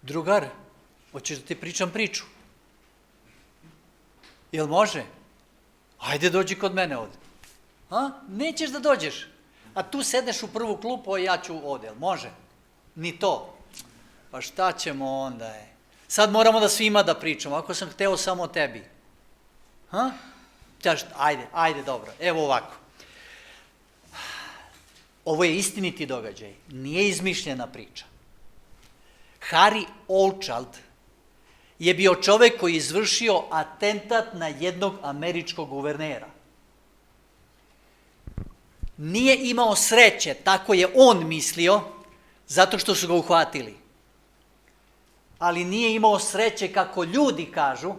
drugar, hoćeš da ti pričam priču? Jel može? Ajde dođi kod mene ovde. Nećeš da dođeš. A tu sedneš u prvu klupu, a ja ću ovde. Jel može? Ni to. Pa šta ćemo onda? Sad moramo da svima da pričamo. Ako sam hteo samo tebi. Ajde, dobro. Evo ovako. Ovo je istiniti događaj. Nije izmišljena priča. Harry Hochschild je bio čovek koji je izvršio atentat na jednog američkog guvernera. Nije imao sreće, tako je on mislio, zato što su ga uhvatili. Ali nije imao sreće, kako ljudi kažu,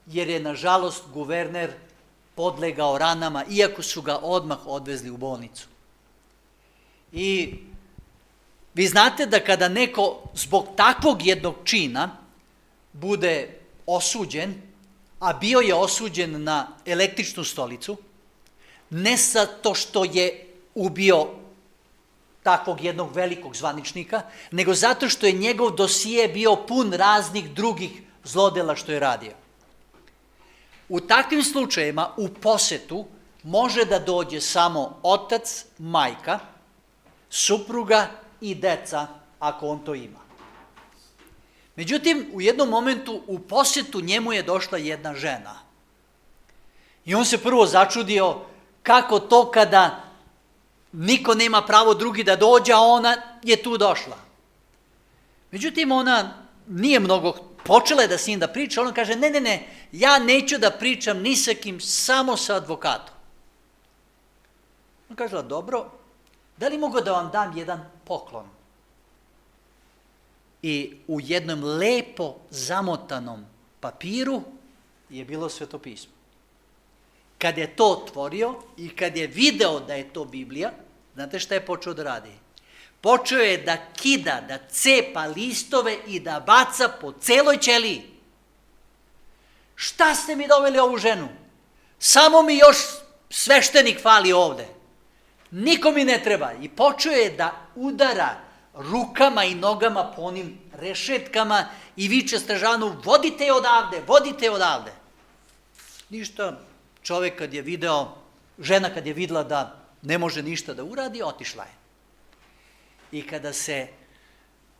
jer je, nažalost, guverner podlegao ranama, iako su ga odmah odvezli u bolnicu. I vi znate da kada neko zbog takvog jednog čina bude osuđen, a bio je osuđen na električnu stolicu, ne zato što je ubio takvog jednog velikog zvaničnika, nego zato što je njegov dosije bio pun raznih drugih zlodela što je radio. U takvim slučajevima u posetu može da dođe samo otac, majka, supruga i deca, ako on to ima. Međutim, u jednom momentu u posetu njemu je došla jedna žena. I on se prvo začudio kako to kada niko nema pravo drugi da dođe, a ona je tu došla. Međutim, ona nije mnogo, počela je da s njim da priča, ona kaže, ne, ja neću da pričam ni sa kim, samo sa advokatom. On kaže, dobro, da li mogu da vam dam jedan poklon? I u jednom lepo zamotanom papiru je bilo svetopismo. Kad je to otvorio i kad je video da je to Biblija, znate šta je počeo da radi? Počeo je da kida, da cepa listove i da baca po celoj ćeliji. Šta ste mi doveli ovu ženu? Samo mi još sveštenik fali ovde. Niko mi ne treba. I počeo je da udara rukama i nogama po onim rešetkama i viče stražanu, vodite je odavde, vodite je odavde. Ništa, čovek kad je video, žena kad je videla da ne može ništa da uradi, otišla je. I kada se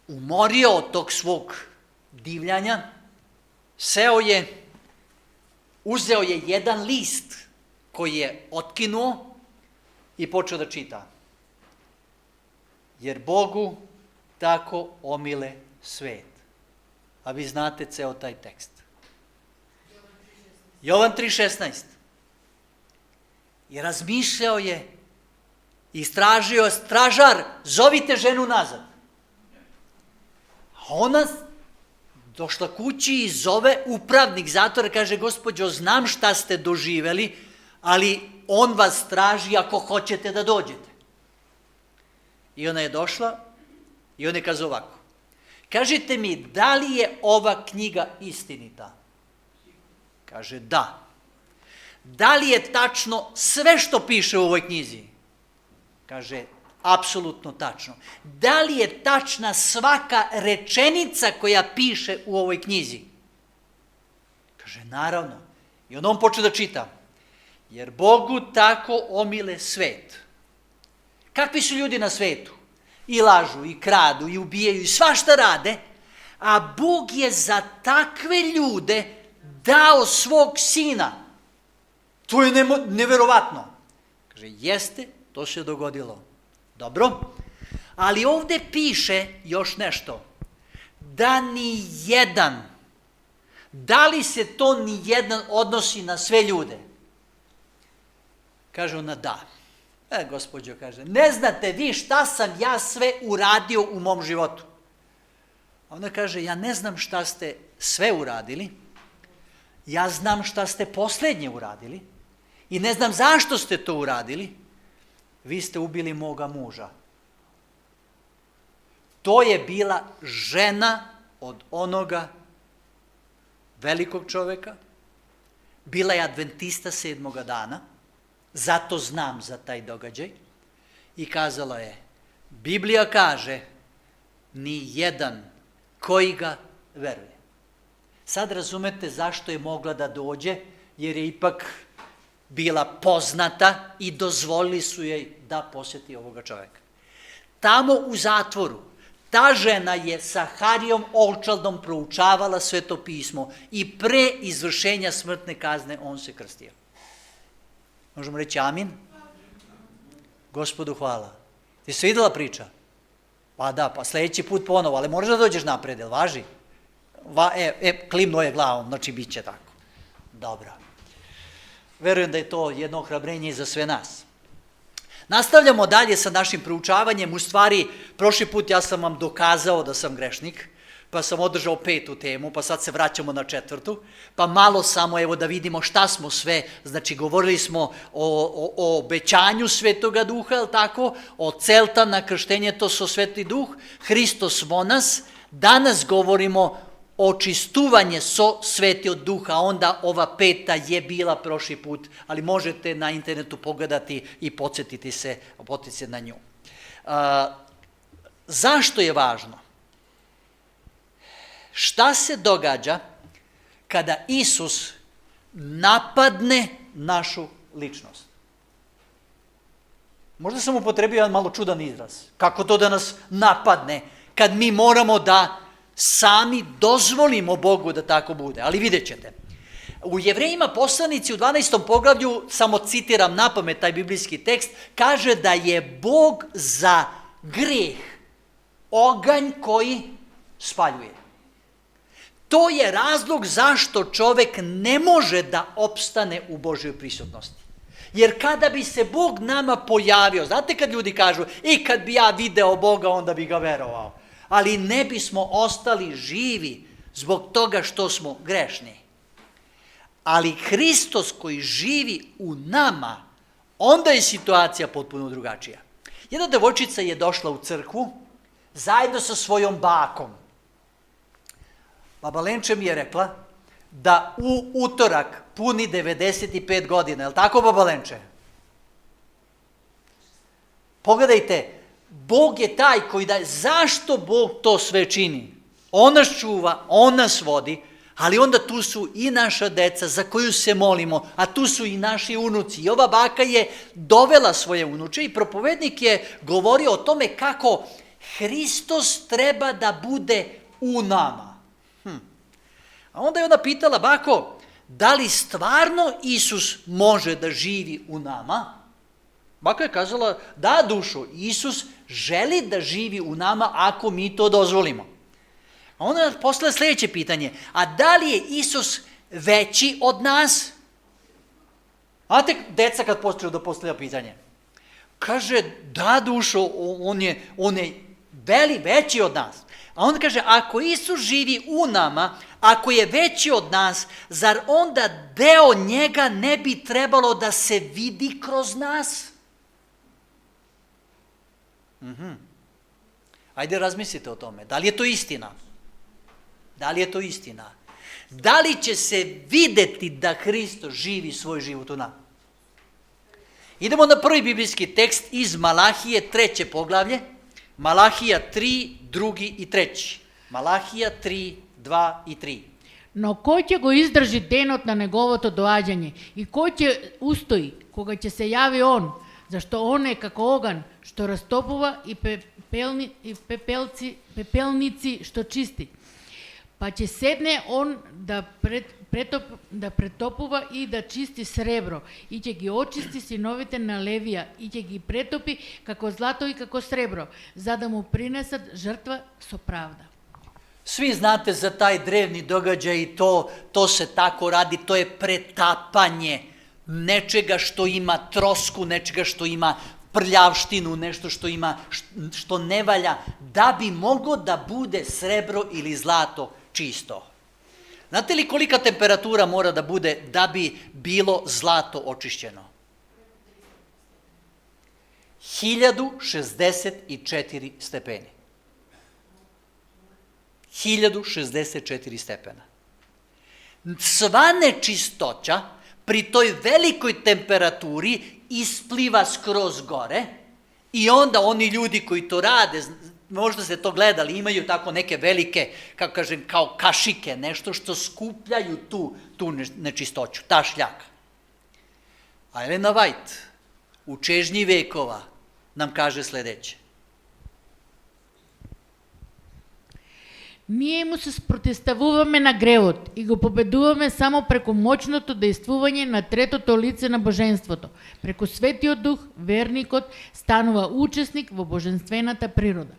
umorio od tog svog divljanja, seo je, uzeo je jedan list koji je otkinuo i počeo da čita. Jer Bogu tako omile svet. A vi znate ceo taj tekst. Jovan 3,16. I razmišljao je, istražio je, stražar, zovite ženu nazad. A ona došla kući i zove upravnik zatvora, kaže, gospođo, znam šta ste doživeli, ali on vas traži ako hoćete da dođete. I ona je došla i on je kazao ovako, kažite mi, da li je ova knjiga istinita? Kaže, da. Da li je tačno sve što piše u ovoj knjizi? Kaže, apsolutno tačno. Da li je tačna svaka rečenica koja piše u ovoj knjizi? Kaže, naravno. I onda on počeo da čita. Jer Bogu tako omile svet. Kakvi su ljudi na svetu? I lažu, i kradu, i ubijaju, i svašta rade, a Bog je za takve ljude dao svog sina. To je neverovatno. Kaže, jeste, to se dogodilo. Dobro, ali ovde piše još nešto. Da ni jedan, da li se to ni jedan odnosi na sve ljude? Kaže ona, da. Gospođo, kaže, ne znate vi šta sam ja sve uradio u mom životu. Ona kaže, ja ne znam šta ste sve uradili, ja znam šta ste poslednje uradili i ne znam zašto ste to uradili, vi ste ubili moga muža. To je bila žena od onoga velikog čoveka, bila je adventista 7. dana, zato znam za taj događaj, i kazala je, Biblija kaže, ni jedan koji ga veruje. Sad razumete zašto je mogla da dođe, jer je ipak bila poznata i dozvolili su jej da posjeti ovoga čoveka. Tamo u zatvoru, ta žena je sa Harijom Olčaldom proučavala Sveto pismo i pre izvršenja smrtne kazne on se krstio. Možemo reći amin? Gospodu hvala. Ti se vidjela priča? Pa da, pa sljedeći put ponovo, ali moraš da dođeš napred, jel važi? Klimno je glavom, znači bit će tako. Dobro. Verujem da je to jedno ohrabrenje i za sve nas. Nastavljamo dalje sa našim proučavanjem. U stvari, prošli put ja sam vam dokazao da sam grešnik, pa sam održao 5. temu, pa sad se vraćamo na 4. Pa malo samo, evo da vidimo šta smo sve, znači govorili smo o obećanju Svetoga Duha, je li tako? O celta na krštenje, to su Sveti Duh, Hristos vonas. Danas govorimo o čistuvanje so Sveti od Duha, onda ova 5. je bila prošli put, ali možete na internetu pogledati i podsjetiti se na nju. Zašto je važno? Šta se događa kada Isus napadne našu ličnost? Možda sam upotrebio jedan malo čudan izraz. Kako to da nas napadne, kad mi moramo da sami dozvolimo Bogu da tako bude, ali vidjet ćete. U Jevrejima poslanici u 12. poglavlju, samo citiram napamet taj biblijski tekst, kaže da je Bog za greh oganj koji spaljuje. To je razlog zašto čovek ne može da opstane u Božjoj prisutnosti. Jer kada bi se Bog nama pojavio, znate kad ljudi kažu, i kad bi ja video Boga, onda bi ga verovao. Ali ne bismo ostali živi zbog toga što smo grešni. Ali Hristos koji živi u nama, onda je situacija potpuno drugačija. Jedna devojčica je došla u crkvu zajedno sa svojom bakom. Baba Lenče mi je rekla da u utorak puni 95 godina. Je li tako, Baba Lenče? Pogledajte, Bog je taj koji daje. Zašto Bog to sve čini? On nas čuva, On nas vodi, ali onda tu su i naša deca za koju se molimo, a tu su i naši unuci. I ova baka je dovela svoje unuče i propovednik je govorio o tome kako Hristos treba da bude u nama. A onda je ona pitala, bako, da li stvarno Isus može da živi u nama? Baka je kazala, da dušo, Isus želi da živi u nama ako mi to dozvolimo. A onda je postavila sljedeće pitanje, a da li je Isus veći od nas? Znate, deca kad počnu da postavlja pitanje, kaže, da dušo, on je veći od nas. A onda kaže, ako Isus živi u nama, ako je veći od nas, zar onda deo njega ne bi trebalo da se vidi kroz nas? Ajde razmislite o tome. Da li je to istina? Da li je to istina? Da li će se videti da Hristos živi svoj život u nama? Idemo na prvi biblijski tekst iz Malahije, 3. poglavlje. Malahija 3, 2. i 3. Malahija 3, 2 i 3. Но кој ќе го издржи денот на неговото доаѓање и кој ќе устои кога ќе се јави он, зашто он е како оган што растопува и пепелници што чисти. Па ќе седне он да претопува и да чисти сребро и ќе ги очисти синовите на Левија и ќе ги претопи како злато и како сребро, за да му принесат жртва со правда. Svi znate za taj drevni događaj i to se tako radi, to je pretapanje nečega što ima trosku, nečega što ima prljavštinu, nešto što ne valja, da bi moglo da bude srebro ili zlato čisto. Znate li kolika temperatura mora da bude da bi bilo zlato očišćeno? 1064 stepeni. 1064 stepena. Sva nečistoća pri toj velikoj temperaturi ispliva skroz gore i onda oni ljudi koji to rade, možda ste to gledali, imaju tako neke velike, kako kažem, kao kašike, nešto što skupljaju tu nečistoću, ta šljaka. A Elena White u čežnji vekova nam kaže sledeće. Ние му се спротиставуваме на гревот и го победуваме само преку моćното действување на третото лице на боженството. Преку Светиот Дух, верникот станува учесник во боженствената природа.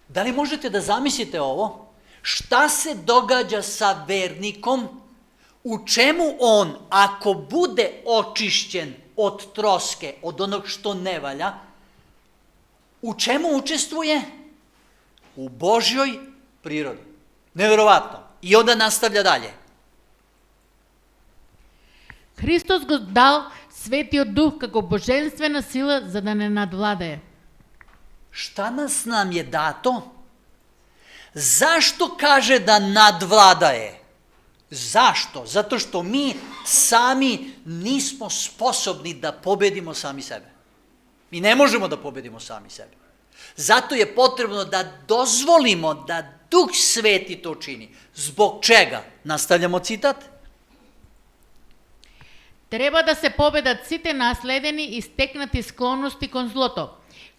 Da li možete da zamislite ovo? Šta se događa sa vernikom? U čemu on, ako bude očišćen od troske, od onog što ne valja, u čemu učestvuje? U Božjoj prirodi. Neverovatno. I onda nastavlja dalje. Христос го дал Светиот Дух како божествена сила за да не надвладае. Šta nam je dato? Zašto kaže da nadvladaje? Zašto? Zato što mi sami nismo sposobni da pobedimo sami sebe. Mi ne možemo da pobedimo sami sebe. Zato je potrebno da dozvolimo da Duh Sveti to čini. Zbog čega? Nastavljamo citat. Треба да се победат сите наследени и стекнати склонности кон злото.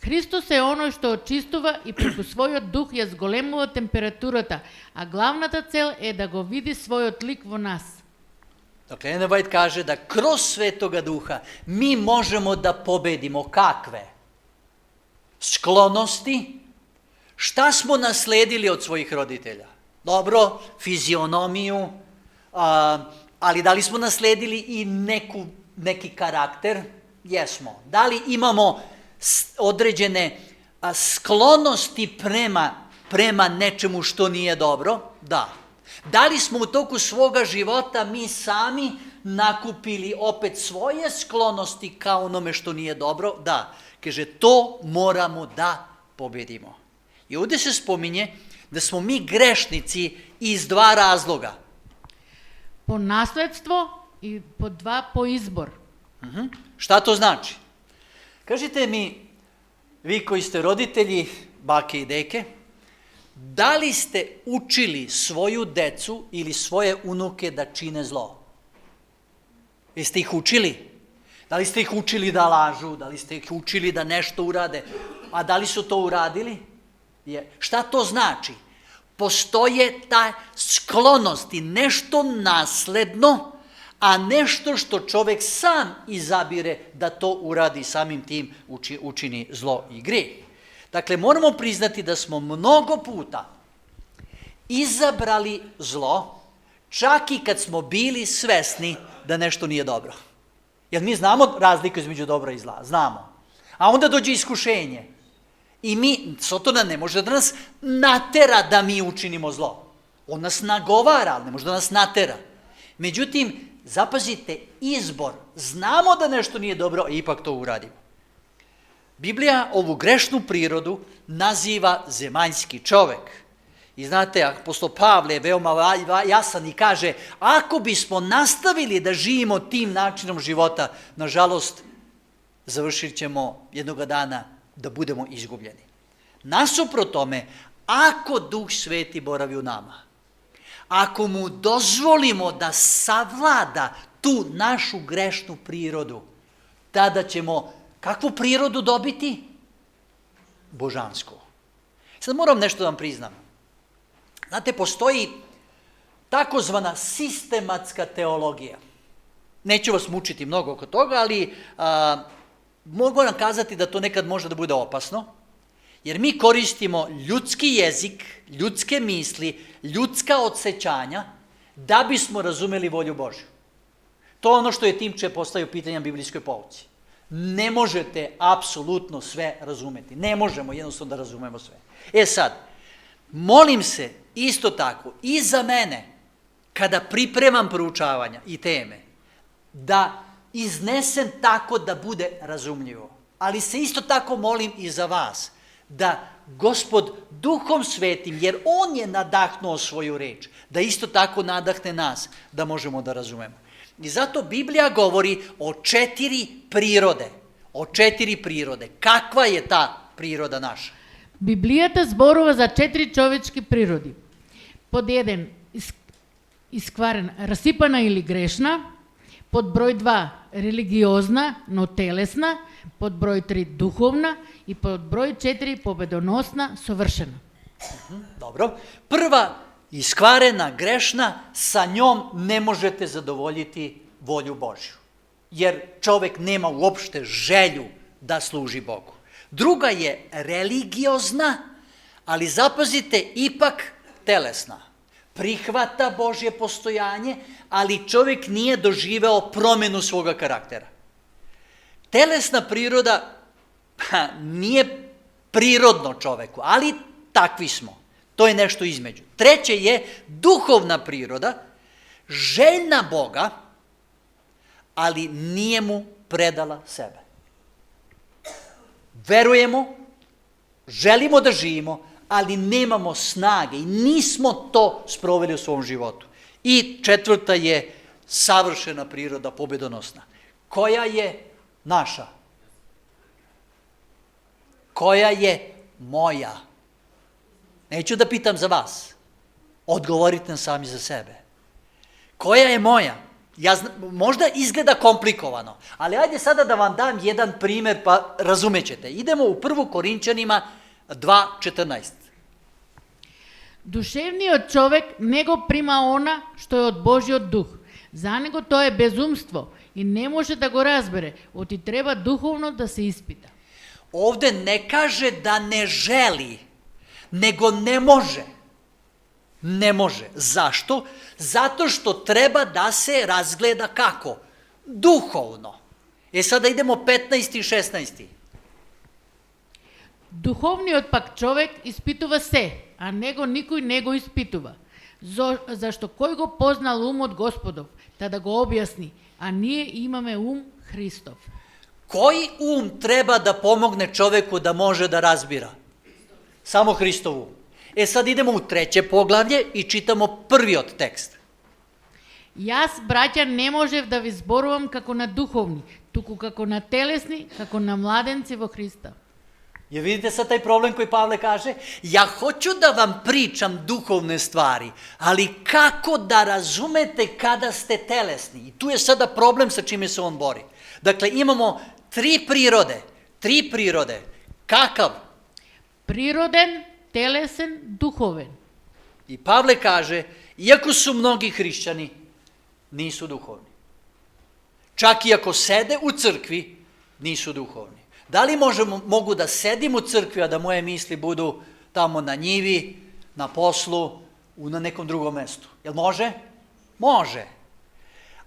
Христос е оној што очистува и преку својот дух ја зголемува температурата, а главната цел е да го види својот лик во нас. Dakle, Ellen White kaže da kroz Svetoga Duha mi možemo da pobedimo kakve? Sklonosti. Šta smo nasledili od svojih roditelja? Dobro, fizionomiju, ali da li smo nasledili i neki karakter? Jesmo. Da li imamo određene sklonosti prema nečemu što nije dobro? Da. Da li smo u toku svoga života mi sami nakupili opet svoje sklonosti kao onome što nije dobro? Da. Kaže, to moramo da pobedimo. I ovdje se spominje da smo mi grešnici iz dva razloga. Po nasledstvo i po dva po izbor. Šta to znači? Kažite mi, vi koji ste roditelji, bake i deke, da li ste učili svoju decu ili svoje unuke da čine zlo? Jeste ih učili? Da li ste ih učili da lažu? Da li ste ih učili da nešto urade? A da li su to uradili? Šta to znači? Postoje ta sklonosti, nešto nasledno, a nešto što čovek sam izabire da to uradi, samim tim učini zlo i grijeh. Dakle, moramo priznati da smo mnogo puta izabrali zlo, čak i kad smo bili svesni da nešto nije dobro. Jer mi znamo razliku između dobra i zla, znamo. A onda dođe iskušenje. I Sotona ne može da nas natera da mi učinimo zlo. On nas nagovara, ali ne može da nas natera. Međutim, zapazite, izbor. Znamo da nešto nije dobro, a ipak to uradimo. Biblija ovu grešnu prirodu naziva zemaljski čovek. I znate, apostol Pavle je veoma jasan i kaže, ako bismo nastavili da živimo tim načinom života, nažalost, završit ćemo jednoga dana da budemo izgubljeni. Nasuprot tome, ako Duh Sveti boravi u nama, ako mu dozvolimo da savlada tu našu grešnu prirodu, tada ćemo kakvu prirodu dobiti? Božansku. Sad moram nešto da vam priznam. Znate, postoji takozvana sistematska teologija. Neću vas mučiti mnogo oko toga, ali mogu vam kazati da to nekad može da bude opasno, jer mi koristimo ljudski jezik, ljudske misli, ljudska odsećanja, da bismo razumeli volju Božju. To je ono što je Timče postavio pitanje na biblijskoj pouci. Ne možete apsolutno sve razumeti. Ne možemo jednostavno da razumemo sve. Sad, molim se isto tako i za mene, kada pripremam proučavanja i teme, da iznesem tako da bude razumljivo. Ali se isto tako molim i za vas, da Gospod Duhom Svetim, jer On je nadahnuo svoju reč, da isto tako nadahne nas, da možemo da razumemo. I zato Biblija govori o 4 prirode. O 4 prirode. Kakva je ta priroda naša? Библијата зборува за 4 човечки природи. Под 1 искварена, расипана или грешна, под број 2 религиозна, но телесна, под број 3 духовна и под број 4 победоносна, совршена. Dobro. Prva, iskvarena, grešna, sa njom ne možete zadovoljiti volju Božju. Jer čovek nema uopšte želju da služi Bogu. Druga je religiozna, ali zapazite, ipak telesna. Prihvata Božje postojanje, ali čovjek nije doživeo promjenu svoga karaktera. Telesna priroda nije prirodno čoveku, ali takvi smo. To je nešto između. Treće je duhovna priroda, željna Boga, ali nije mu predala sebe. Verujemo, želimo da živimo, ali nemamo snage i nismo to sproveli u svom životu. I četvrta je savršena priroda, pobedonosna. Koja je naša? Koja je moja? Neću da pitam za vas. Odgovorite nam sami za sebe. Koja je moja? Možda izgleda komplikovano, ali ajde sada da vam dam jedan primer pa razumećete. Idemo u 1. Korinćanima 2.14. Душевниот човек не го прима она што е од Божиот дух. За него тоа е безумство и не може да го разбере, оти треба духовно да се испита. Ovde ne kaže da ne želi, nego ne može. Ne može. Zašto? Zato što treba da se razgleda kako? Duhovno. Sada idemo 15. i 16. Духовниот пак човек испитува се, а него никој не го испитува. Зашто кој го познал умот Господов, та да го објасни, а ние имаме ум Христов. Koji treba da pomogne čoveku da može da razbira? Samo Hristov um. Sad idemo u 3. poglavlje i čitamo prvi od teksta. Јас, браќа, не можев да ви зборувам како на духовни, туку како на телесни, како на младенци во Христа. Jer vidite sad taj problem koji Pavle kaže? Ja hoću da vam pričam duhovne stvari, ali kako da razumete kada ste telesni? I tu je sada problem sa čime se on bori. Dakle, imamo tri prirode. Kakav? Природен, телесен, духовен. I Pavle kaže, iako su mnogi hrišćani, nisu duhovni. Čak i ako sede u crkvi, nisu duhovni. Da li mogu da sedim u crkvi, a da moje misli budu tamo na njivi, na poslu, na nekom drugom mestu? Jel može? Može.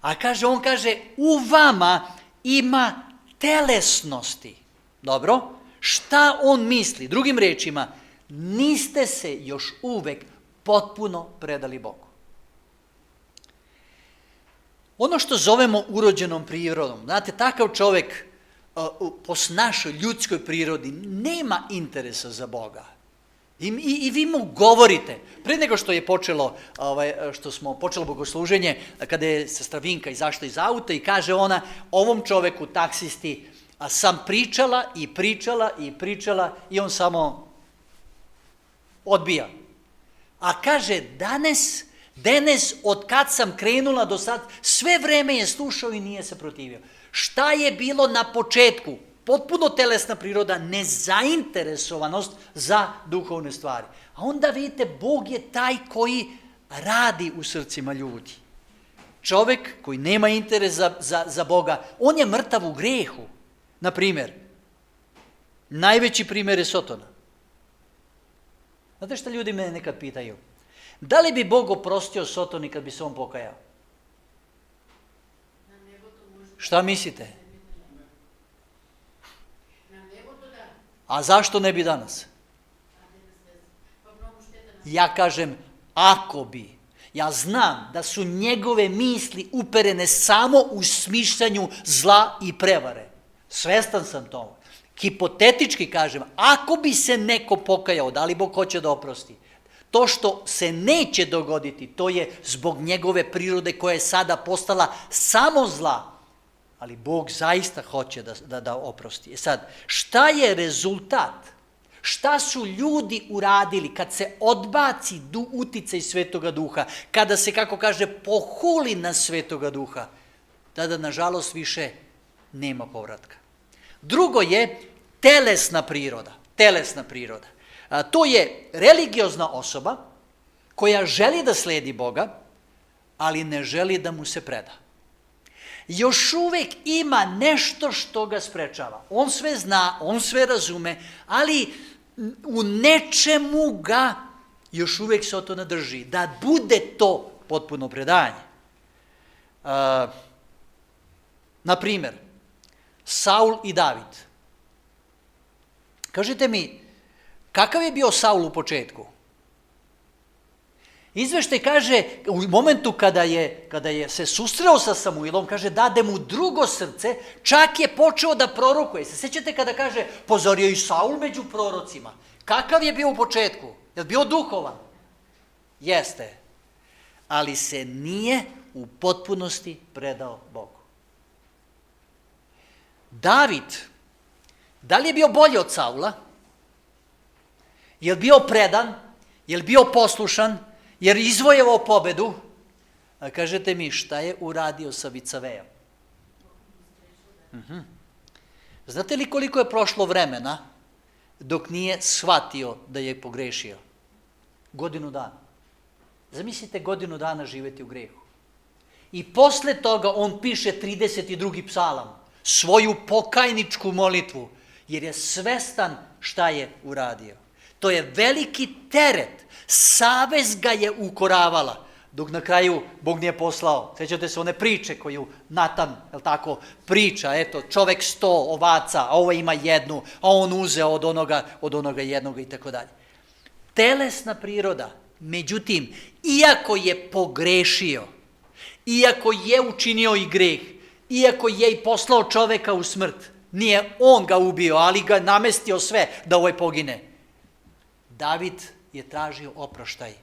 A on kaže, u vama ima telesnosti. Dobro? Šta on misli? Drugim rečima, niste se još uvek potpuno predali Bogu. Ono što zovemo urođenom prirodom, znate, takav čovek po našoj ljudskoj prirodi nema interesa za Boga. I vi mu govorite, pre nego što je počelo bogosluženje, kada je sestra Vinka izašla iz auta i kaže ona ovom čoveku, taksisti, sam pričala i on samo odbija. A kaže, danas od kad sam krenula do sad, sve vreme je slušao i nije se protivio. Šta je bilo na početku? Potpuno telesna priroda, nezainteresovanost za duhovne stvari. A onda vidite, Bog je taj koji radi u srcima ljudi. Čovek koji nema interes za Boga, on je mrtav u grehu. Na primjer, najveći primjer je Sotona. Znate šta ljudi mene nekad pitaju? Da li bi Bog oprostio Sotoni kad bi se on pokajao? Šta mislite? A zašto ne bi danas? Ja kažem, ako bi. Ja znam da su njegove misli uperene samo u smišljanju zla i prevare. Svestan sam toga. Hipotetički kažem, ako bi se neko pokajao, da li Bog hoće da oprosti? To što se neće dogoditi, to je zbog njegove prirode koja je sada postala samo zla. Ali Bog zaista hoće da oprosti. Sad, šta je rezultat? Šta su ljudi uradili kad se odbaci uticaj Svetoga Duha, kada se, kako kaže, pohuli na Svetoga Duha, tada, nažalost, više nema povratka. Drugo je telesna priroda. Telesna priroda. To je religiozna osoba koja želi da sledi Boga, ali ne želi da mu se preda. Još uvek ima nešto što ga sprečava. On sve zna, on sve razume, ali u nečemu ga još uvek se o to nadrži. Da bude to potpuno predanje. Naprimjer, Saul i David. Kažite mi, kakav je bio Saul u početku? Izveštaj kaže, u momentu kada je se susreo sa Samuilom, kaže, dade mu drugo srce, čak je počeo da prorokuje. Se sjećate kada kaže, pozorio i Saul među prorocima. Kakav je bio u početku? Je li bio duhovan? Jeste. Ali se nije u potpunosti predao Bogu. David, da li je bio bolji od Saula? Je li bio predan? Je li bio poslušan? Jer izvojevao pobedu? A kažete mi, šta je uradio sa Vicavejom? Znate li koliko je prošlo vremena dok nije shvatio da je pogrešio? 1 godinu dana. Zamislite 1 godinu dana živeti u grehu. I posle toga on piše 32. psalam, svoju pokajničku molitvu, jer je svestan šta je uradio. To je veliki teret. Savest ga je ukoravala, dok na kraju Bog nije poslao. Sjećate se one priče koju Natan, jel tako, priča, eto, čovek 100 ovaca, a ovo ima 1, a on uzeo od onoga jednoga i tako dalje. Telesna priroda, međutim, iako je pogrešio, iako je učinio i greh, iako je i poslao čoveka u smrt, nije on ga ubio, ali ga namestio sve da ovaj pogine. David je tražio oproštaj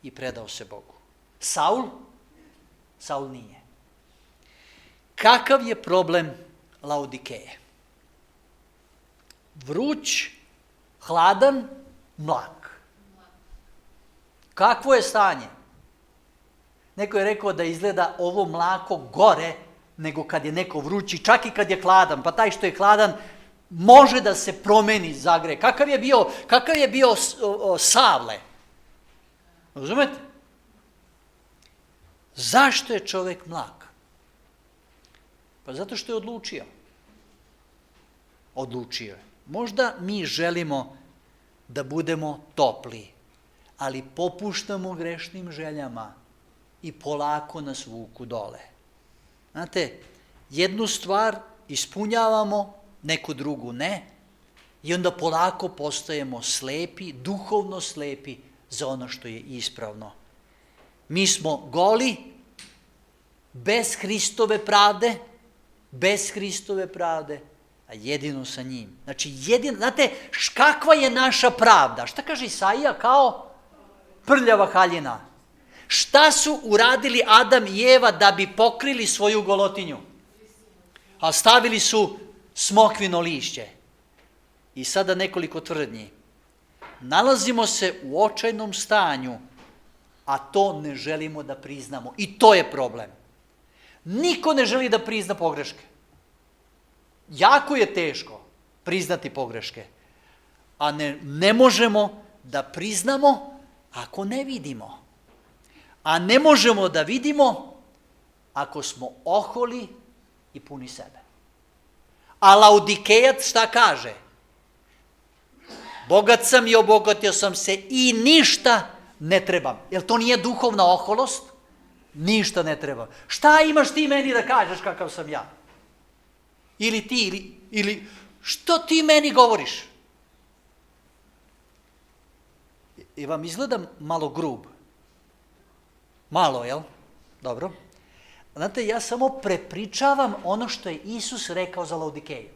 i predao se Bogu. Saul nije. Kakav je problem Laodikeje? Vruć, hladan, mlak. Kakvo je stanje? Neko je rekao da izgleda ovo mlako gore nego kad je neko vrući, čak i kad je hladan, pa taj što je hladan može da se promeni, zagreje. Kakav je bio Savle? Razumete? Zašto je čovek mlak? Pa zato što je odlučio. Odlučio je. Možda mi želimo da budemo topli, ali popuštamo grešnim željama i polako nas vuku dole. Znate, jednu stvar ispunjavamo, neku drugu ne, i onda polako postajemo slepi, duhovno slepi za ono što je ispravno. Mi smo goli, bez Hristove pravde, a jedino sa njim. Znači, znate, kakva je naša pravda? Šta kaže Isaija? Kao prljava haljina. Šta su uradili Adam i Eva da bi pokrili svoju golotinju? A stavili su smokvino lišće. I sada nekoliko tvrdnji. Nalazimo se u očajnom stanju, a to ne želimo da priznamo. I to je problem. Niko ne želi da prizna pogreške. Jako je teško priznati pogreške. A ne možemo da priznamo ako ne vidimo. A ne možemo da vidimo ako smo oholi i puni sebe. A Laodikejac šta kaže? Bogat sam i obogatio sam se i ništa ne trebam. Jel to nije duhovna oholost? Ništa ne treba. Šta imaš ti meni da kažeš kakav sam ja? Ili ti, ili što ti meni govoriš? I vam izgledam malo grub. Malo, jel? Dobro. Znate, ja samo prepričavam ono što je Isus rekao za Laodikeju.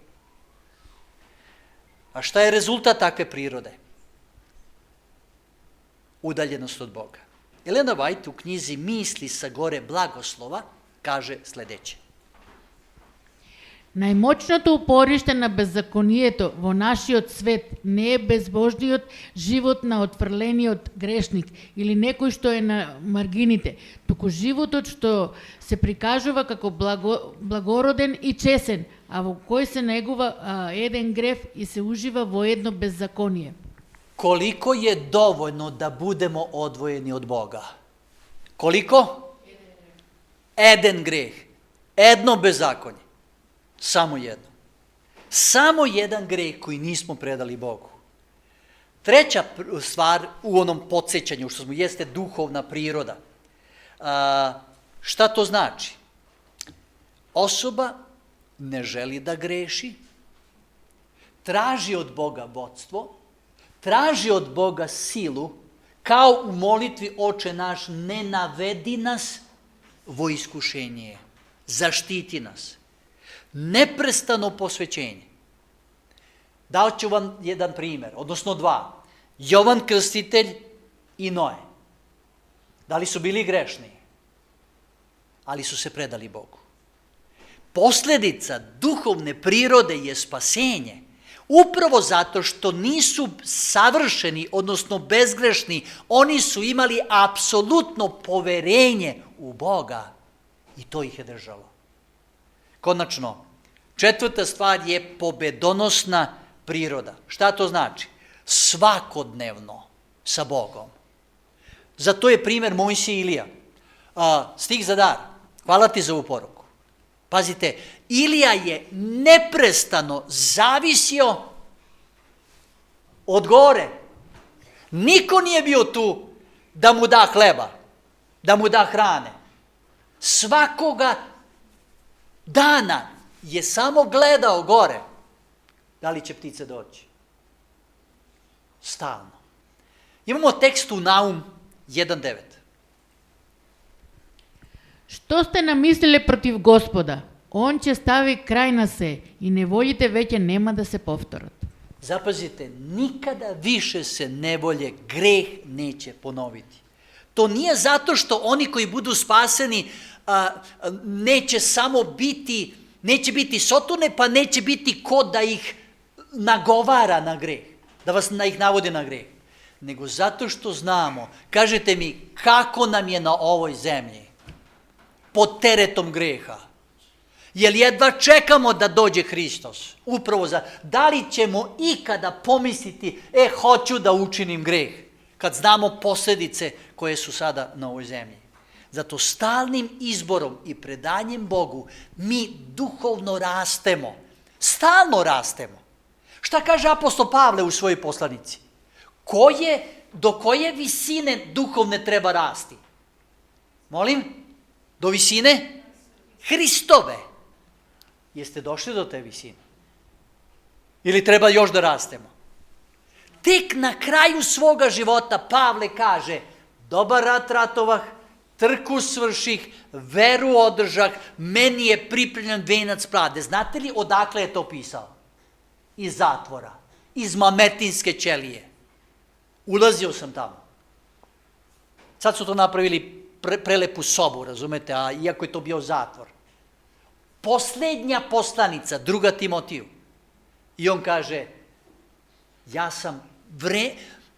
A šta je rezultat takve prirode? Udaljenost od Boga. Elena White u knjizi Misli sa gore blagoslova kaže sledeće. Најмоćното упориште на беззаконието во нашиот свет не е безбожниот живот на отфрлениот грешник или некој што е на маргините, туку животот што се прикажува како благороден и чесен, а во кој се негува еден греф и се ужива во едно беззаконие. Koliko je dovoljno da budemo odvojeni od Boga? Koliko? Eden greh. Jedno bezakonje. Samo jedno. Samo jedan greh koji nismo predali Bogu. Treća stvar u onom podsjećanju što smo jeste duhovna priroda. Šta to znači? Osoba ne želi da greši, traži od Boga vodstvo, traži od Boga silu, kao u molitvi Oče naš, ne navedi nas vo iskušenje, zaštiti nas. Neprestano posvećenje. Dao ću vam jedan primjer, odnosno dva. Jovan Krstitelj i Noe. Da li su bili grešni? Ali su se predali Bogu. Posljedica duhovne prirode je spasenje. Upravo zato što nisu savršeni, odnosno bezgrešni, oni su imali apsolutno poverenje u Boga i to ih je držalo. Konačno, četvrta stvar je pobedonosna priroda. Šta to znači? Svakodnevno sa Bogom. Zato je primjer Mojsije i Ilija. Stih za dar. Hvala ti za ovu poruku. Pazite, Ilija je neprestano zavisio od gore. Niko nije bio tu da mu da hleba, da mu da hrane. Svakoga dana je samo gledao gore. Da li će ptice doći? Stalno. Imamo tekst u Naum 1.9. Што сте намислиле против Господа? Он ќе стави крај на се и неволите веќе нема да се повторат. Zapazite, nikada više se nevolje, greh neće ponoviti. To nije zato što oni koji budu spaseni neće samo biti, neće biti sotone, pa neće biti ko da ih nagovara na greh, da ih navodi na greh. Nego zato što znamo, kažete mi, kako nam je na ovoj zemlji, pod teretom greha. Jer jedva čekamo da dođe Hristos. Upravo za, da li ćemo ikada pomisliti, hoću da učinim greh, kad znamo posljedice koje su sada na ovoj zemlji. Zato stalnim izborom i predanjem Bogu mi duhovno rastemo. Stalno rastemo. Šta kaže apostol Pavle u svojoj poslanici? Do koje visine duhovne treba rasti? Molim? Do visine Hristove. Jeste došli do te visine? Ili treba još da rastemo? Tek na kraju svoga života Pavle kaže, dobar rat ratovah, trku svrših, veru održah, meni je pripremljen venac pravde. Znate li odakle je to pisao? Iz zatvora, iz Mametinske ćelije. Ulazio sam tamo. Sad su to napravili prelepu sobu, razumete, a iako je to bio zatvor. Posljednja poslanica, 2. Timotiju. I on kaže,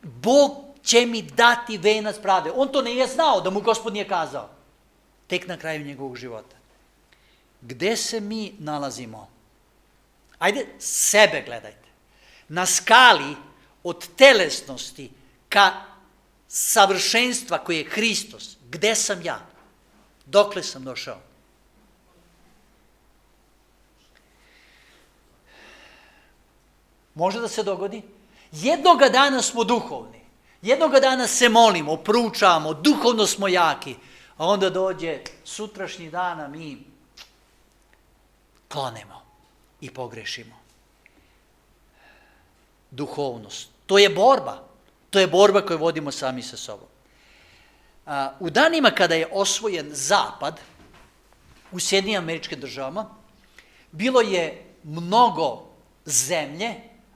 Bog će mi dati venac pravde. On to nije znao, da mu Gospod nije kazao. Tek na kraju njegovog života. Gde se mi nalazimo? Ajde, sebe gledajte. Na skali od telesnosti ka savršenstva koje je Hristos. Gde sam ja? Dokle sam došao? Može da se dogodi? Jednoga dana smo duhovni. Jednoga dana se molimo, proučavamo, duhovno smo jaki. A onda dođe sutrašnji dan, a mi klonemo i pogrešimo. Duhovnost. To je borba. To je borba koju vodimo sami sa sobom. U danima kada je osvojen Zapad u Sjedinjenim Američkim Državama, bilo je mnogo zemlje,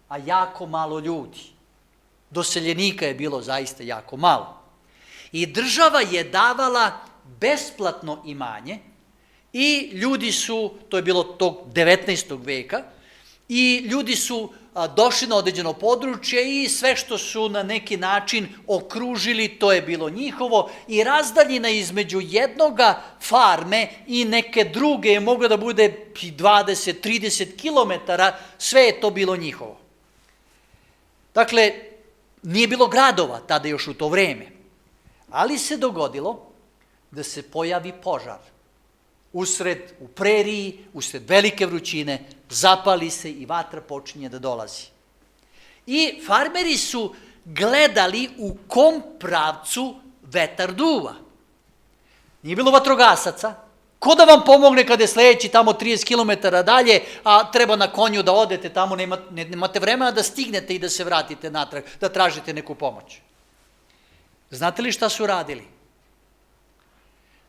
a jako malo ljudi. Doseljenika je bilo zaista jako malo. I država je davala besplatno imanje I ljudi su, to je bilo tog 19. veka, i ljudi su došli na određeno područje i sve što su na neki način okružili, to je bilo njihovo, i razdaljina između jednoga farme i neke druge je mogla da bude 20-30 kilometara, sve je to bilo njihovo. Dakle, nije bilo gradova tada još u to vreme, ali se dogodilo da se pojavi požar. U preriji, usred velike vrućine, zapali se i vatra počinje da dolazi. I farmeri su gledali u kom pravcu vetar duva. Nije bilo vatrogasaca. Ko da vam pomogne kada je sledeći tamo 30 km dalje, a treba na konju da odete tamo, nemate vremena da stignete i da se vratite natrag, da tražite neku pomoć. Znate li šta su radili?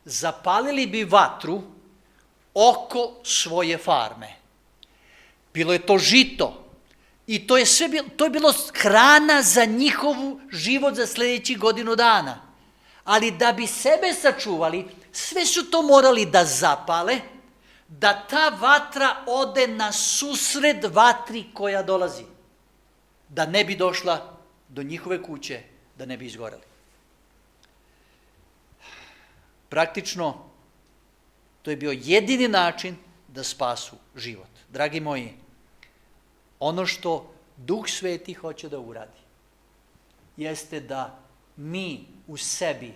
Zapalili bi vatru oko svoje farme. Bilo je to žito i to je bilo hrana za njihovu život za sledećih godinu dana. Ali da bi sebe sačuvali, sve su to morali da zapale, da ta vatra ode na susret vatri koja dolazi, da ne bi došla do njihove kuće, da ne bi izgoreli. Praktično, to je bio jedini način da spasu život. Dragi moji, ono što Duh Sveti hoće da uradi, jeste da mi u sebi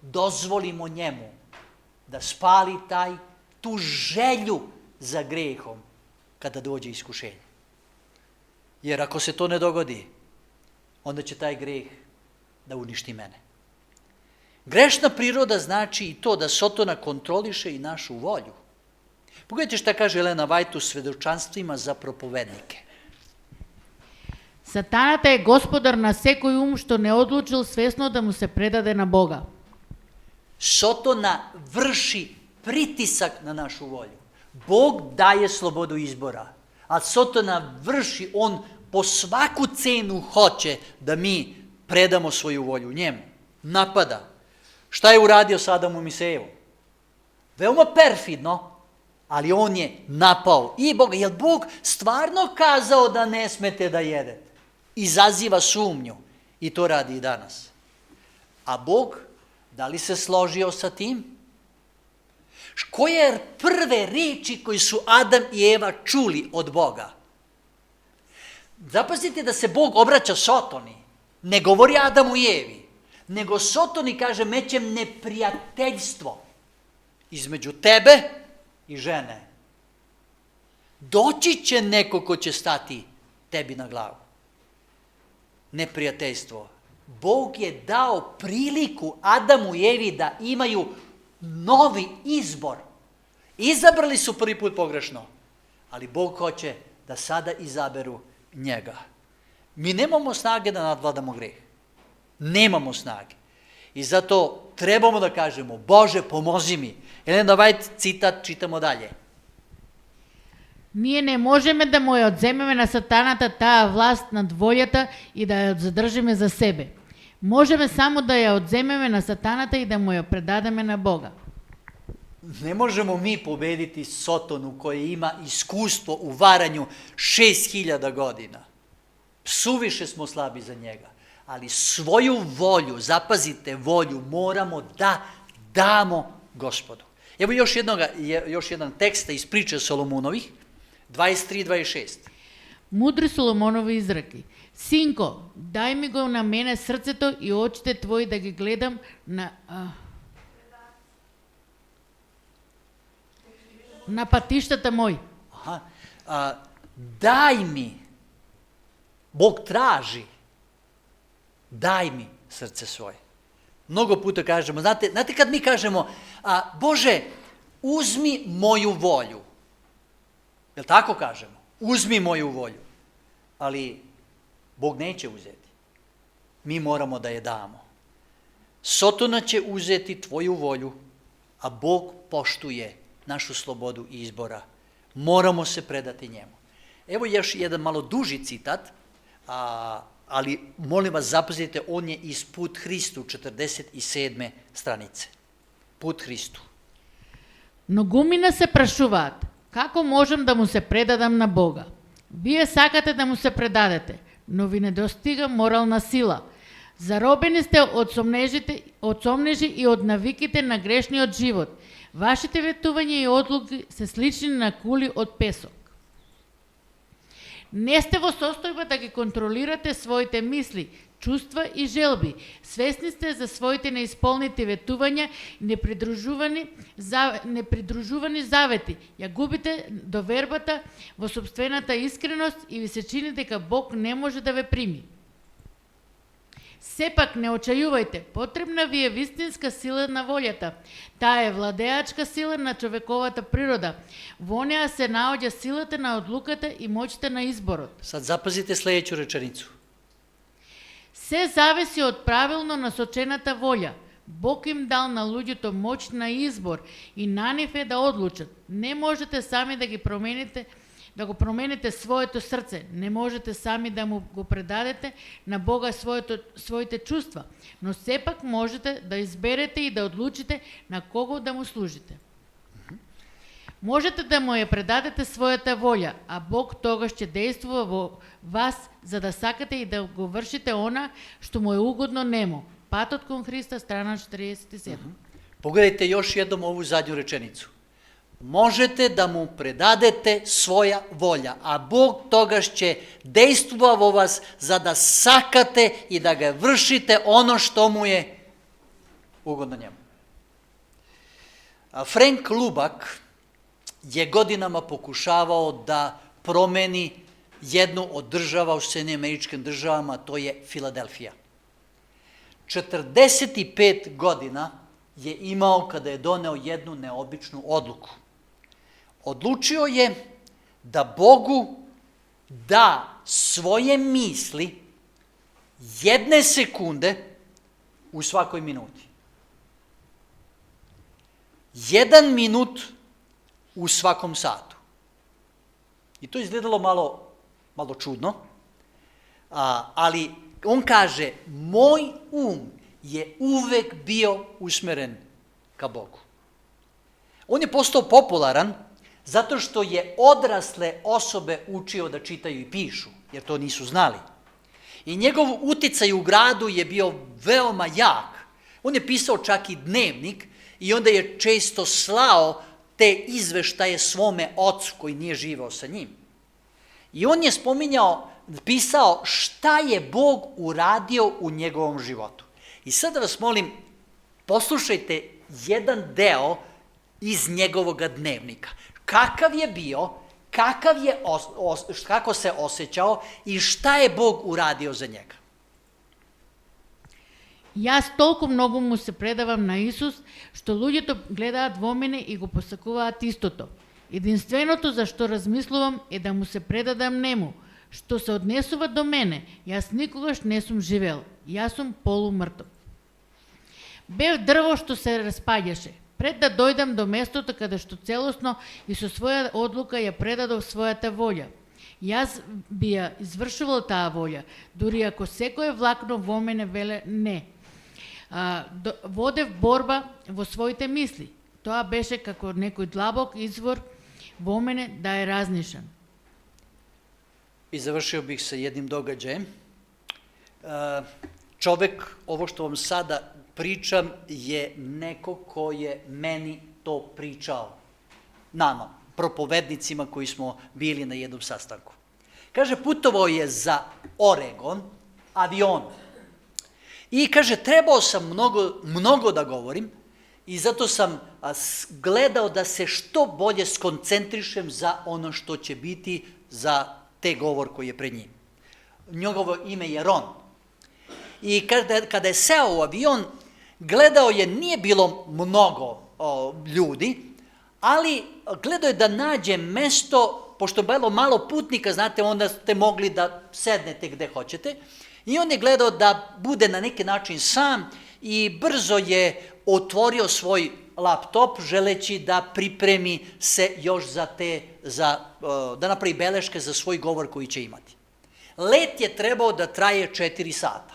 dozvolimo njemu da spali tu želju za grehom kada dođe iskušenje. Jer ako se to ne dogodi, onda će taj greh da uništi mene. Grešna priroda znači i to da Sotona kontroliše i našu volju. Pogledajte šta kaže Elena White u Svedočanstvima za propovednike. Сатаната е господар на секој ум што не одлучил свесно да му се предаде на Бога. Sotona vrši pritisak na našu volju. Bog daje slobodu izbora, a Sotona vrši, on po svaku cenu hoće da mi predamo svoju volju njemu. Napada. Šta je uradio s Adamom i Evom? Veoma perfidno, ali on je napao i Boga. Je li Bog stvarno kazao da ne smete da jedete? Izaziva sumnju i to radi i danas. A Bog, da li se složio sa tim? Koje prve reči koji su Adam i Eva čuli od Boga? Zapazite da se Bog obraća Sotoni, ne govori Adamu i Evi, nego Sotoni kaže mećem neprijateljstvo između tebe i žene. Doći će neko ko će stati tebi na glavu. Neprijateljstvo. Bog je dao priliku Adamu i Evi da imaju novi izbor. Izabrali su prvi put pogrešno, ali Bog hoće da sada izaberu njega. Mi nemamo snage da nadvladamo greh. Nemamo snage. I zato trebamo da kažemo, Bože, pomozi mi. Elena White citat, čitamo dalje. Ние не можеме да му ја одземеме на сатаната таа власт над волјата и да ја задржиме за себе. Можеме само да ја одземеме на сатаната и да му ја предадеме на Бога. Ne možemo mi pobediti Sotonu koji ima iskustvo u varanju 6000 godina. Suviše smo slabi za njega. Ali svoju volju, zapazite volju, moramo da damo Gospodu. Evo još jedan tekst iz priče Solomonovih, 23-26. Мудри Соломонови изреки. Синко, дај ми го на мене срцето и очите твои да ги гледам на патиштата мои. Daj mi, Bog traži, daj mi srce svoje. Mnogo puta kažemo, znate kad mi kažemo, Bože, uzmi moju volju. Jel tako kažemo? Uzmi moju volju. Ali Bog neće uzeti. Mi moramo da je damo. Sotona će uzeti tvoju volju, a Bog poštuje našu slobodu izbora. Moramo se predati njemu. Evo još jedan malo duži citat, ali molim vas zapazite, on je iz Put Hristu, 47. stranice. Put Hristu. Многумина се прашуваат, како можам да му се предадам на Бога? Вие сакате да му се предадете, но ви не достига морална сила. Заробени сте од сомнежи и од навиките на грешниот живот. Вашите ветувања и одлуки се слични на кули од песок. Не сте во состојба да ги контролирате своите мисли, чувства и желби. Свесни сте за своите неисполнети ветувања и непридружувани завети. Ја губите довербата во собствената искреност и ви се чини дека Бог не може да ве прими. Сепак не очајувајте, потребна ви е вистинска сила на волјата. Таа е владеачка сила на човековата природа. Во неа се наоѓа силата на одлуката и моќта на изборот. Sad zapazite sljedeću rečenicu. Се зависи од правилно насочената волја. Бог им дал на луѓето моќ на избор и на нив е да одлучат. Не можете сами да го промените своето срце. Не можете сами да му го предадете на Бога своите чувства, но сепак можете да изберете и да одлучите на кого да му служите. Можете да му ја предадете својата волја, а Бог тогаш ќе действува во вас за да сакате и да го вршите она што му е угодно нему. Патот кон Христа, страна 47. Pogledajte još jednom ovu zadnju rečenicu. Možete da mu predadete svoja volja, a Bog togaš će dejstva vo vas za da sakate i da ga vršite ono što mu je ugodno njemu. Frank Lubak je godinama pokušavao da promeni jednu od država u Sjedinjenim Američkim Državama, to je Filadelfija. 45 godina je imao kada je doneo jednu neobičnu odluku. Odlučio je da Bogu da svoje misli 1 sekunde u svakoj minuti. 1 minut u svakom satu. I to je izgledalo malo čudno, ali on kaže, moj je uvek bio usmeren ka Bogu. On je postao popularan zato što je odrasle osobe učio da čitaju i pišu, jer to nisu znali. I njegov uticaj u gradu je bio veoma jak. On je pisao čak i dnevnik i onda je često slao te izveštaje svome ocu koji nije živeo sa njim. I on je pisao šta je Bog uradio u njegovom životu. I sada vas molim, poslušajte jedan deo iz njegovog dnevnika. Kakav je bio, kako se osjećao i šta je Bog uradio za njega. Јас толку многу му се предавам на Исус, што луѓето гледаат во мене и го посакуваат истото. Единственото за што размислувам е да му се предадам нему. Што се однесува до мене, јас никогаш не сум живел. Јас сум полумртов. Бев дрво што се распаѓаше. Пред да дојдам до местото каде што целосно и со своја одлука ја предадов својата волја. Јас би ја извршувал таа волја, дури ако секое влакно во мене веле не. Водев борба во своите мисли. Тоа беше како некој длабок извор во мене да е разнишан. I završio bih sa jednim događajem. Čovek, ovo što vam sada pričam, je neko ko je meni to pričao. Nama, propovednicima koji smo bili na jednom sastanku. Kaže, putovao je za Oregon avionom. I kaže, trebao sam mnogo da govorim i zato sam gledao da se što bolje skoncentrišem za ono što će biti za te govor koji je pred njim. Njegovo ime je Ron. I kada je seo u avion, gledao je, nije bilo mnogo ljudi, ali gledao je da nađe mesto, pošto je bilo malo putnika, znate, onda ste mogli da sednete gde hoćete, i on je gledao da bude na neki način sam i brzo je otvorio svoj laptop želeći da pripremi se još da napravi beleške za svoj govor koji će imati. Let je trebao da traje 4 sata.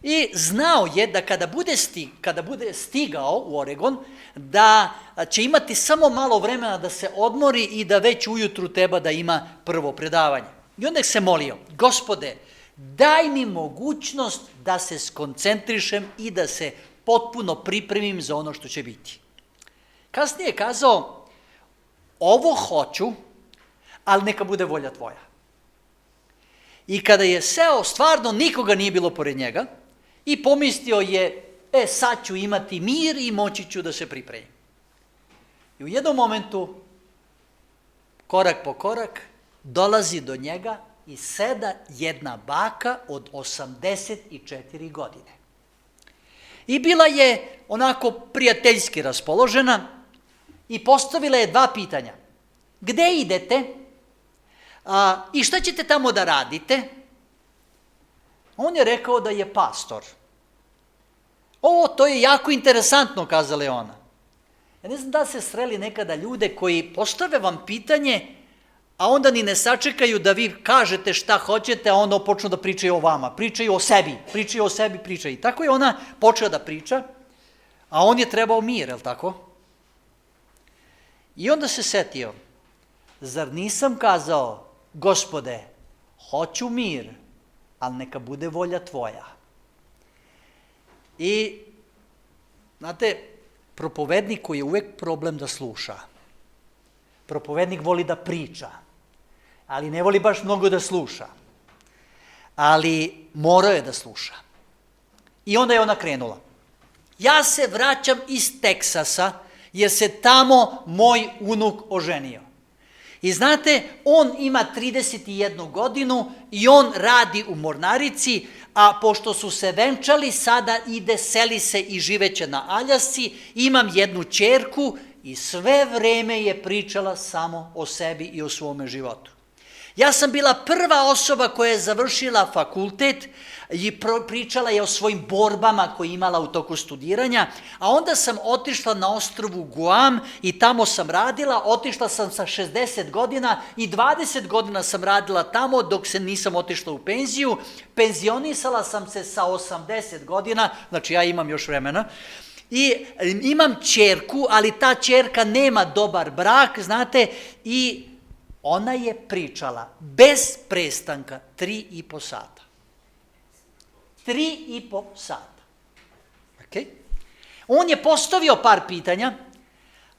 I znao je da kada bude stigao u Oregon, da će imati samo malo vremena da se odmori i da već ujutru treba da ima prvo predavanje. I onda se molio, Gospode, daj mi mogućnost da se skoncentrišem i da se potpuno pripremim za ono što će biti. Kasnije je kazao, ovo hoću, ali neka bude volja tvoja. I kada je seo, stvarno nikoga nije bilo pored njega i pomislio je, sad ću imati mir i moći ću da se pripremim. I u jednom momentu, korak po korak, dolazi do njega i seda jedna baka od 84 godine. I bila je onako prijateljski raspoložena i postavila je 2 pitanja. Gde idete? I šta ćete tamo da radite? On je rekao da je pastor. To je jako interesantno, kazala je ona. Ja ne znam da se sreli nekada ljude koji postave vam pitanje, a onda ni ne sačekaju da vi kažete šta hoćete, a onda počnu da pričaju o vama, pričaju o sebi. I tako je ona počela da priča, a on je trebao mir, je li tako? I onda se setio, zar nisam kazao, Gospode, hoću mir, ali neka bude volja tvoja. I, znate, propovedniku je uvek problem da sluša. Propovednik voli da priča, ali ne voli baš mnogo da sluša. Ali morao je da sluša. I onda je ona krenula. Ja se vraćam iz Teksasa, jer se tamo moj unuk oženio. I znate, on ima 31 godinu i on radi u mornarici, a pošto su se venčali, sada seli se i živeće na Aljasci, imam jednu ćerku i sve vreme je pričala samo o sebi i o svome životu. Ja sam bila prva osoba koja je završila fakultet i pričala je o svojim borbama koje je imala u toku studiranja, a onda sam otišla na ostrvu Guam i tamo sam radila, otišla sam sa 60 godina i 20 godina sam radila tamo dok se nisam otišla u penziju, penzionisala sam se sa 80 godina, znači ja imam još vremena, i imam ćerku, ali ta ćerka nema dobar brak, znate, i ona je pričala bez prestanka 3,5 sata. 3,5 sata. Okay? On je postavio par pitanja,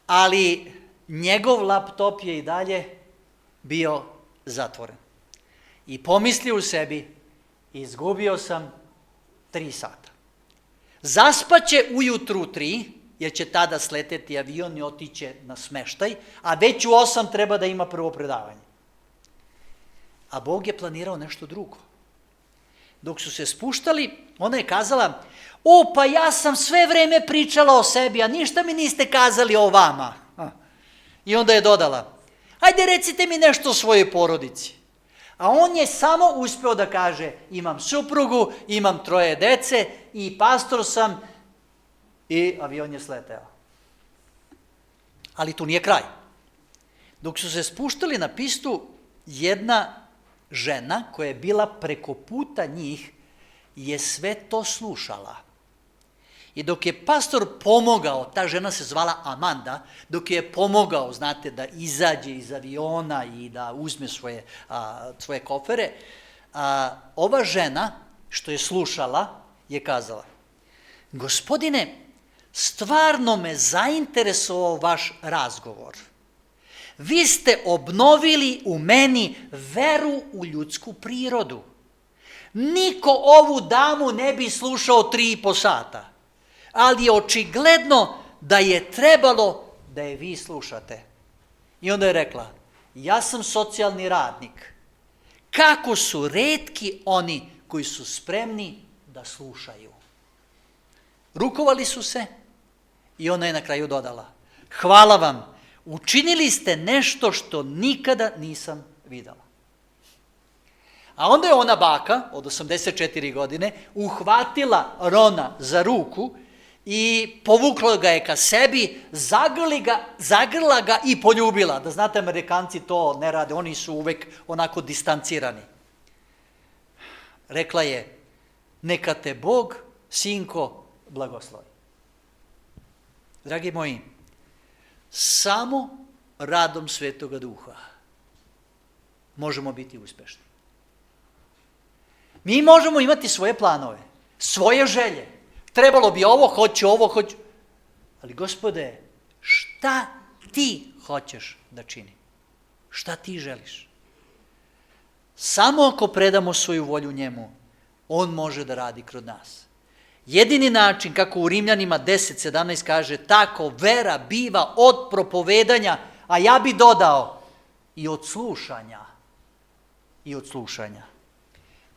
ali njegov laptop je i dalje bio zatvoren. I pomislio u sebi, izgubio sam 3 sata. Zaspaće ujutru 3, jer će tada sleteti avion i otiće na smeštaj, a već u 8 treba da ima prvo predavanje. A Bog je planirao nešto drugo. Dok su se spuštali, ona je kazala, pa ja sam sve vreme pričala o sebi, a ništa mi niste kazali o vama. I onda je dodala, ajde recite mi nešto o svojoj porodici. A on je samo uspeo da kaže, imam suprugu, imam 3 dece i pastor sam, i avion je sleteo. Ali tu nije kraj. Dok su se spuštali na pistu, jedna žena koja je bila preko puta njih je sve to slušala. I dok je pastor pomogao, ta žena se zvala Amanda, dok je pomogao, znate, da izađe iz aviona i da uzme svoje kofere, ova žena, što je slušala, je kazala, Gospodine, stvarno me zainteresovao vaš razgovor. Vi ste obnovili u meni veru u ljudsku prirodu. Niko ovu damu ne bi slušao 3,5 sata, ali je očigledno da je trebalo da je vi slušate. I onda je rekla, ja sam socijalni radnik. Kako su retki oni koji su spremni da slušaju. Rukovali su se i ona je na kraju dodala, hvala vam, učinili ste nešto što nikada nisam videla. A onda je ona baka od 84 godine uhvatila Rona za ruku i povukla ga je ka sebi, zagrla ga i poljubila. Da znate, Amerikanci to ne rade, oni su uvek onako distancirani. Rekla je, Neka te Bog, sinko, blagoslovi. Dragi moji, samo radom Svetoga Duha možemo biti uspešni. Mi možemo imati svoje planove, svoje želje. Trebalo bi ovo, hoću. Ali, Gospode, šta ti hoćeš da čini? Šta ti želiš? Samo ako predamo svoju volju njemu, on može da radi kroz nas. Jedini način, kako u Rimljanima 10:17 kaže, tako vera biva od propovedanja, a ja bi dodao i od slušanja. I od slušanja.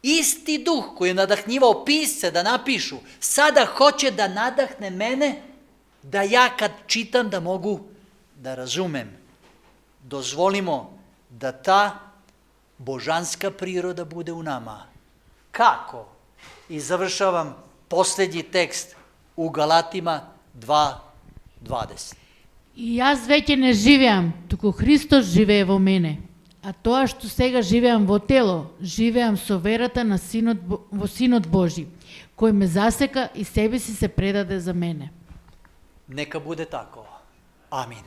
Isti duh koji je nadahnjivao pisce da napišu, sada hoće da nadahne mene, da ja kad čitam da mogu da razumem. Dozvolimo da ta božanska priroda bude u nama. Kako? I završavam posljednji tekst u Galatima 2:20. И јас веќе не живеам, туку Христос живее во мене. А тоа што сега живеам во тело, живеам со верата на во Синот Божи, кој ме засека и себе си се предаде за мене. Neka bude tako. Amin.